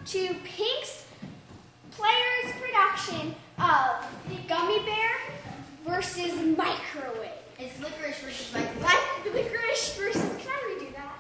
to Pink's Players production of Gummy Bear versus Microwave. It's Licorice versus Microwave. Licorice versus, can I redo that?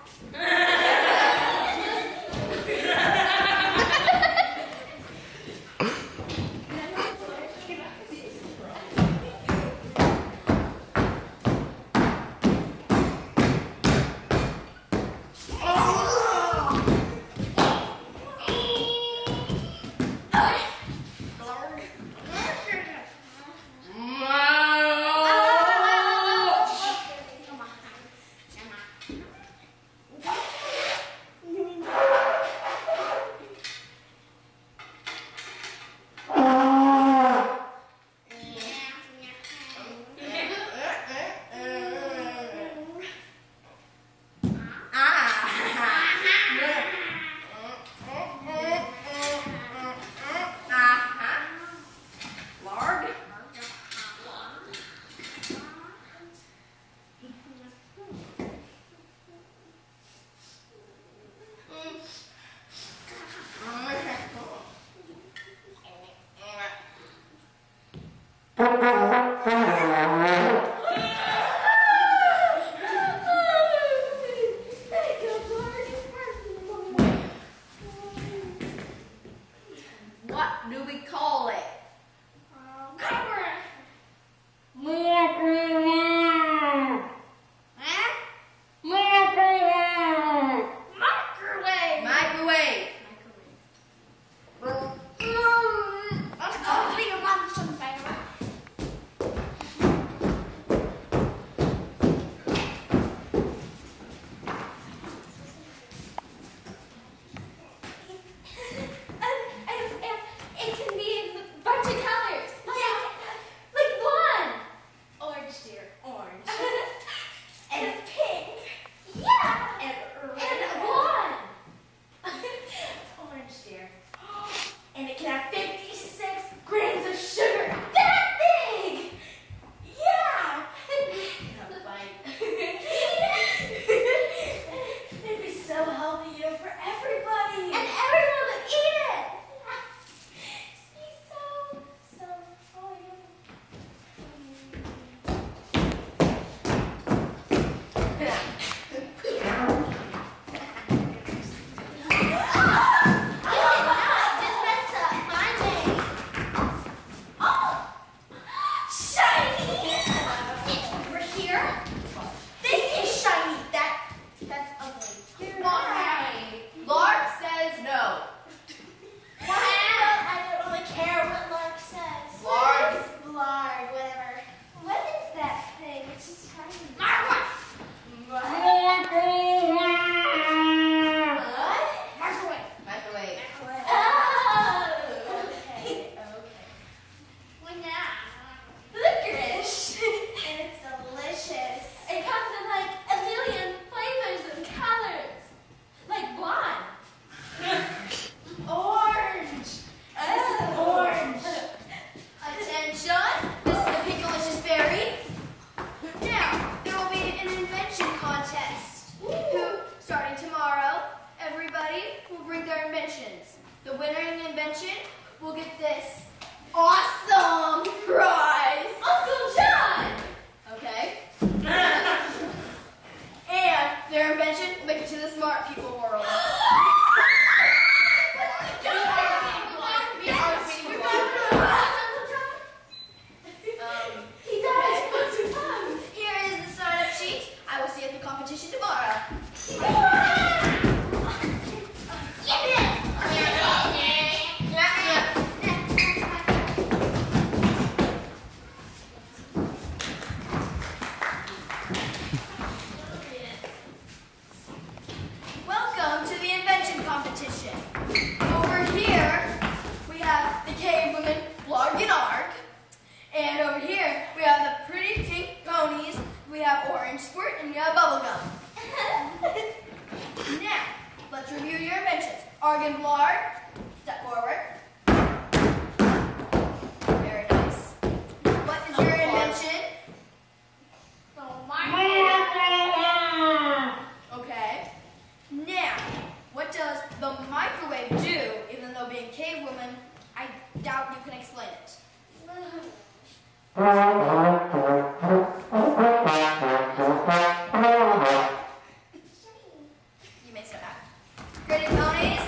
What do we call it? Microwave. It can be a bunch of colors. Like blonde. Orange, dear. Orange. And pink. Yeah. And And blonde. orange, dear. And it can have 56 grams of sugar. That big! Yeah! It'd be so healthy, for everybody. And everyone would eat it. It'd be so, oh the winner in the invention will get this awesome prize. Uncle John! Okay? And their invention will make it to the smart people world. Here is the sign-up sheet. I will see you at the competition tomorrow. Welcome to the invention competition. Over here, we have the cave women, Blarg and Arg. And over here, we have the pretty pink ponies. We have Orange Squirt and we have Bubblegum. Now, let's review your inventions. Arg and Blarg, step forward. Very nice. What is your invention? Okay. Now, what does the microwave do in the You may step back. Pretty ponies.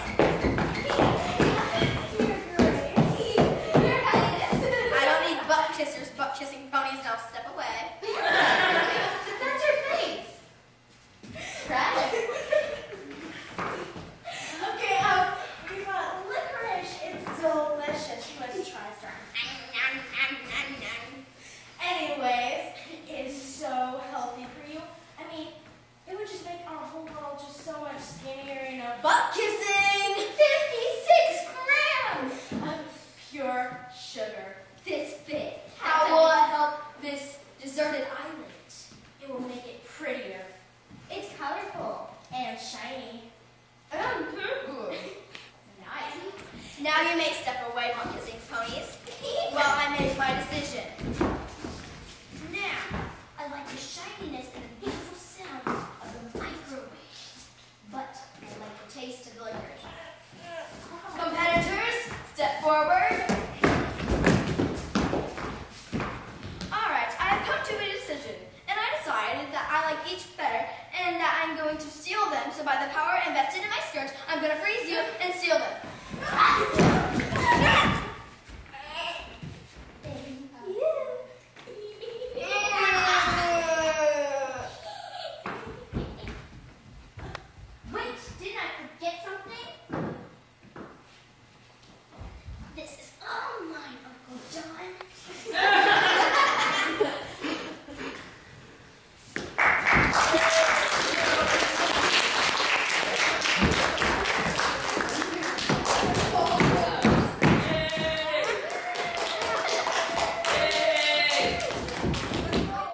I don't need butt kissers, butt kissing ponies. Now step away. That's your face. Tragic. Okay, we got licorice. It's delicious. Let's try some. Anyways, it is so healthy for you. I mean, it would just make our whole world just so much skinnier, you know. Butt kissing. 56 grams of pure sugar. This big. How will it help this deserted island? It will make it prettier It's colorful. and shiny. And purple. Nice. Now you may step away, butt kissing ponies.